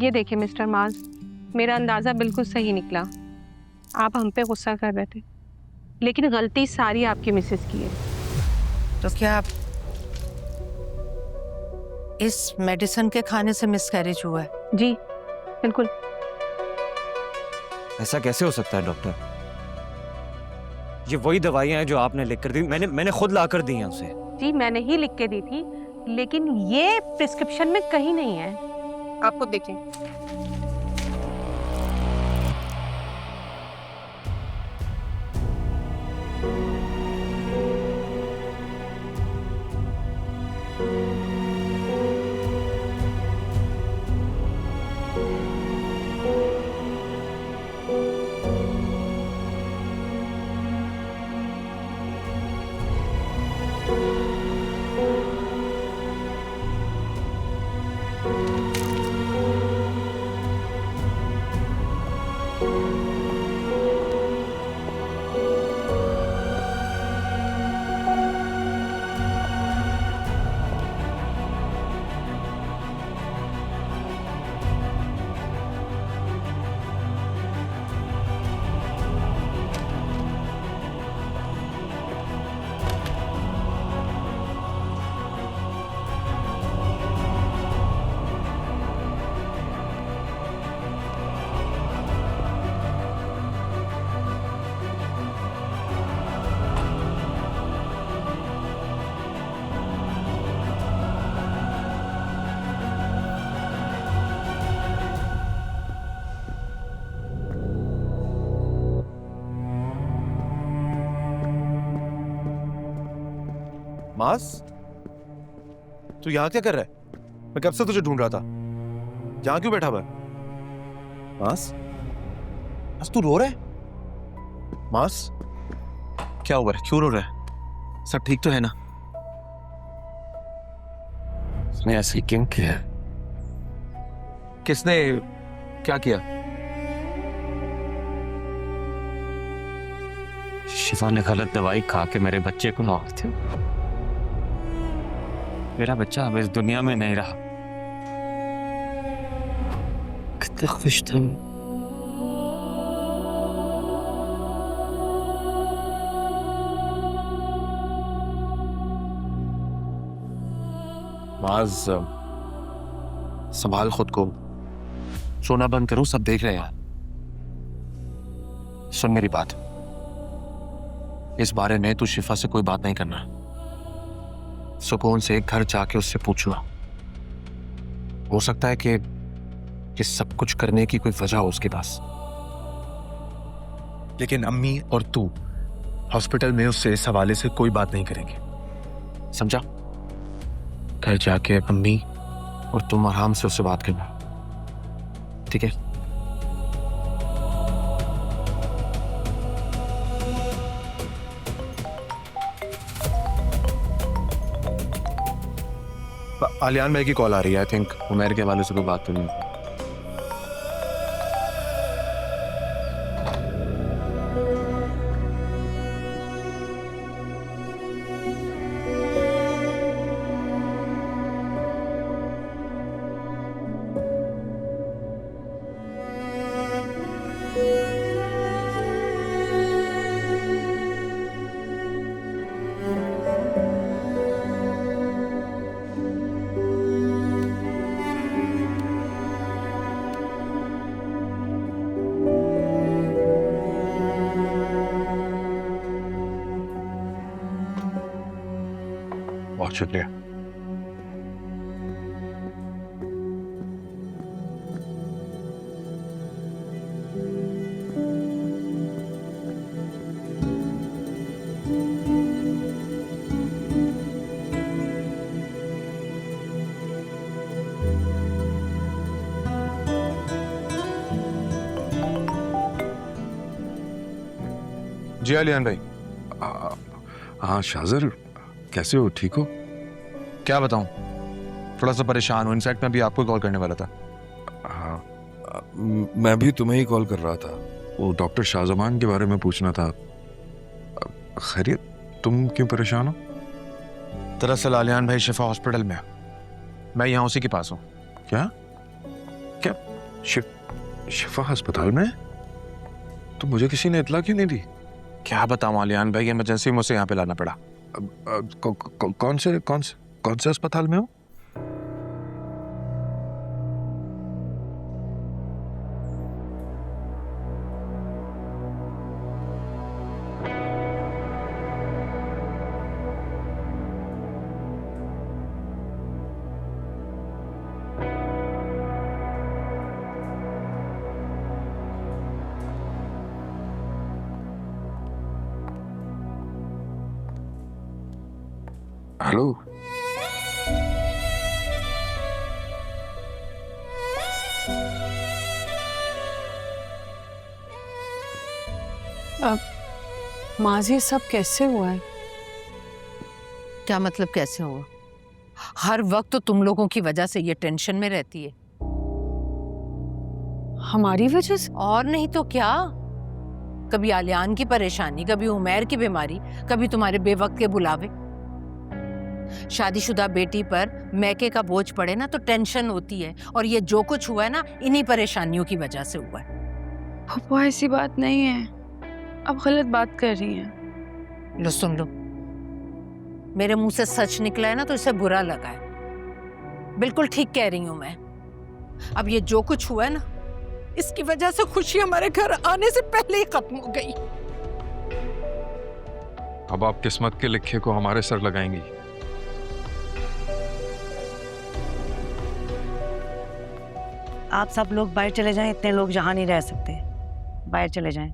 ये देखिए मिस्टर माज, मेरा अंदाज़ा बिल्कुल सही निकला। आप हम पे गुस्सा कर रहे थे, लेकिन गलती सारी आपकी मिसेस की है। तो क्या इस मेडिसिन के खाने से मिसकैरेज हुआ है? जी बिल्कुल। ऐसा कैसे हो सकता है डॉक्टर? ये वही दवाइयां हैं जो आपने लिख कर दी, मैंने खुद ला कर दी हैं उसे। जी मैंने ही लिख के दी थी, लेकिन ये प्रिस्क्रिप्शन में कहीं नहीं है। आपको देखें। मास, तू यहाँ क्या कर रहा है? मैं कब से तुझे ढूंढ रहा था। यहाँ क्यों बैठा हुआ है? मास, मास तू रो रहा है? मास, क्या हुआ है? क्यों रो रहा है? सब ठीक तो है ना? उसने ऐसे क्यों किया? किसने क्या किया? शिफा ने गलत दवाई खा के मेरे बच्चे को मार दिया। मेरा बच्चा अब इस दुनिया में नहीं रहा। कितना खुश था। माज, संभाल खुद को। सोना बंद करो, सब देख रहे हैं। सुन मेरी बात, इस बारे में तू शिफा से कोई बात नहीं करना। सुकून से एक घर जाके उससे पूछना। हो सकता है कि सब कुछ करने की कोई वजह हो उसके पास, लेकिन अम्मी और तू हॉस्पिटल में उससे इस हवाले से कोई बात नहीं करेंगे, समझा? घर जाके अम्मी और तुम आराम से उससे बात करना, ठीक है? आलियान भाई की कॉल आ रही है। आई थिंक उमर के हवाले से कोई बात करनी है। बहुत शुक्रिया। जी आलियान भाई। हाँ शाहजर, कैसे हो? ठीक हो? क्या बताऊं, थोड़ा सा परेशान हूं। इनफैक्ट मैं भी आपको कॉल करने वाला था। हाँ, मैं भी तुम्हें ही कॉल कर रहा था। वो डॉक्टर शाहजमान के बारे में पूछना था। खैरियत? तुम क्यों परेशान हो? दरअसल आलियान भाई शिफा हॉस्पिटल में है, मैं यहाँ उसी के पास हूँ। क्या? क्या शिफा अस्पताल में? तो मुझे किसी ने इतला क्यों नहीं दी? क्या बताऊं आलियान भाई, इमरजेंसी में उसे यहाँ पे लाना पड़ा। कौन से अस्पताल में हो? हेलो। माजी सब कैसे हुआ है? क्या मतलब कैसे हुआ? हर वक्त तो तुम लोगों की वजह से ये टेंशन में रहती है। हमारी वजह से? और नहीं तो क्या। कभी आलियान की परेशानी, कभी उमैर की बीमारी, कभी तुम्हारे बेवक्त के बुलावे। शादीशुदा बेटी पर मैके का बोझ पड़े ना तो टेंशन होती है, और ये जो कुछ हुआ है ना इन्हीं परेशानियों की वजह से हुआ है। वो ऐसी बात नहीं है, अब गलत बात कर रही हैं। लो सुन लो, मेरे मुंह से सच निकला है ना तो इसे बुरा लगा है। बिल्कुल ठीक कह रही हूं मैं। अब ये जो कुछ हुआ है ना, इसकी वजह से खुशी हमारे घर आने से पहले ही खत्म हो गई। अब आप किस्मत के लिखे को हमारे सर लगाएंगी। आप सब लोग बाहर चले जाएं, इतने लोग यहाँ नहीं रह सकते, बाहर चले जाएं।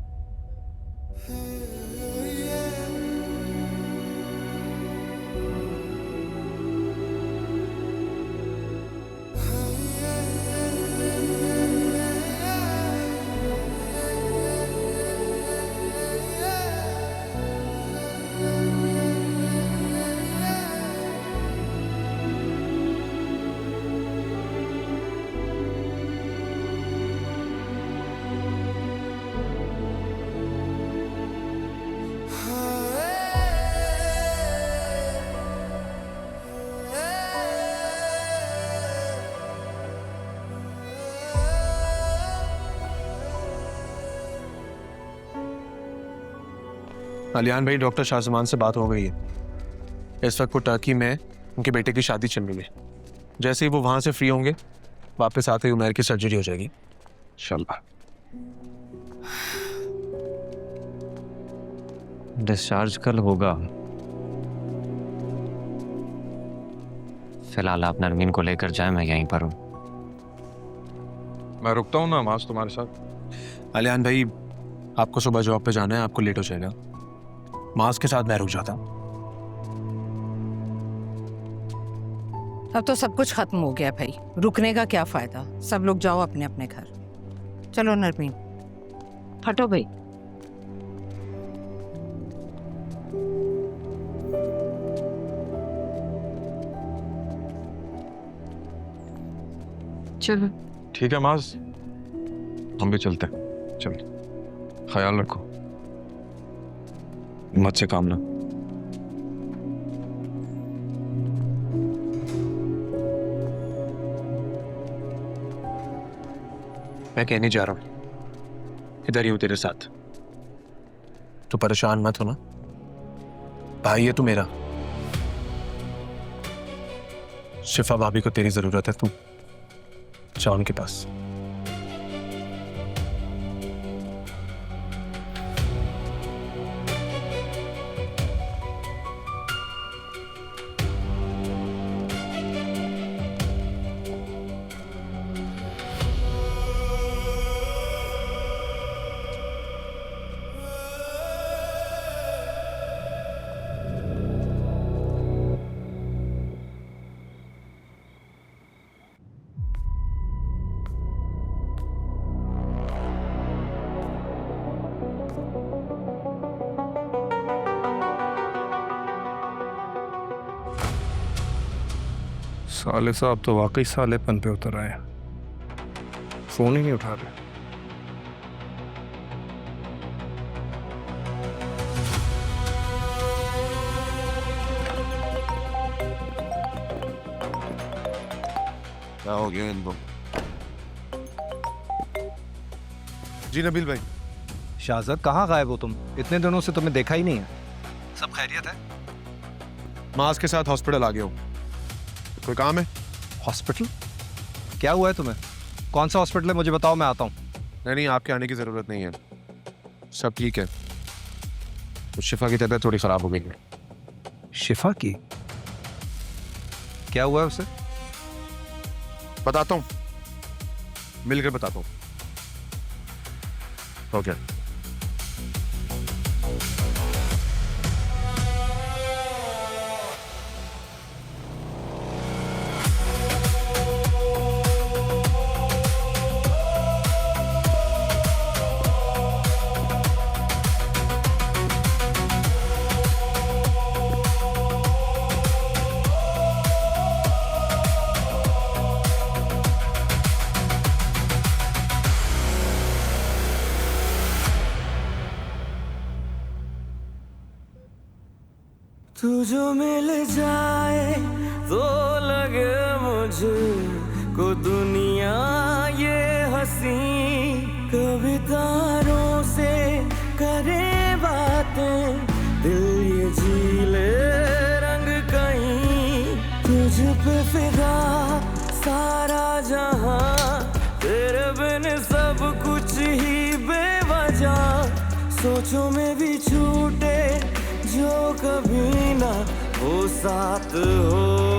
आलियान भाई, डॉक्टर शाहजमान से बात हो गई है। इस वक्त वो टर्की में उनके बेटे की शादी चल रही है। जैसे ही वो वहां से फ्री होंगे, वापस आते ही उमैर की सर्जरी हो जाएगी इंशाल्लाह। डिस्चार्ज कल होगा। फिलहाल आप नरमीन को लेकर जाएं, मैं यहीं पर हूँ। मैं रुकता हूँ ना मास तुम्हारे साथ। आलियान भाई, आपको सुबह जॉब पे जाना है, आपको लेट हो जाएगा। मास के साथ मैं रुक जाता हूँ। अब तो सब कुछ खत्म हो गया भाई, रुकने का क्या फायदा। सब लोग जाओ अपने अपने घर। चलो नरमीन। हटो भाई। चलो ठीक है माज, हम भी चलते हैं। चल, ख्याल रखो, मत से काम ना। मैं कहने जा रहा हूँ, इधर ही हूँ तेरे साथ। तू परेशान मत हो ना, भाई है तू मेरा। शिफा भाभी को तेरी जरूरत है, तू जा उनके पास। साले साहब तो वाकई सालेपन पे उतर आए, फोन ही नहीं उठा रहे। क्या हो गया इनको? जी नबील भाई। शाहजाद कहाँ गायब हो तुम? इतने दिनों से तुम्हें देखा ही नहीं है। सब खैरियत है? मास के साथ हॉस्पिटल आ गया हूँ। कोई काम है? हॉस्पिटल? क्या हुआ है तुम्हें? कौन सा हॉस्पिटल है मुझे बताओ, मैं आता हूँ। नहीं नहीं, आपके आने की जरूरत नहीं है, सब ठीक है। तो शिफा की तबीयत थोड़ी खराब हो गई है। शिफा की? क्या हुआ है उसे? बताता हूँ, मिलकर बताता हूँ। ओके। तू जो मिल जाए तो लगे मुझे को दुनिया ये हंसी, कभी तारों से करे बातें, दिल ये झीले रंग कहीं, तुझ पे फिदा सारा जहां, तेरे बिन सब कुछ ही बेवजह, सोचों में भी छूटे जो कभी ना हो साथ हो।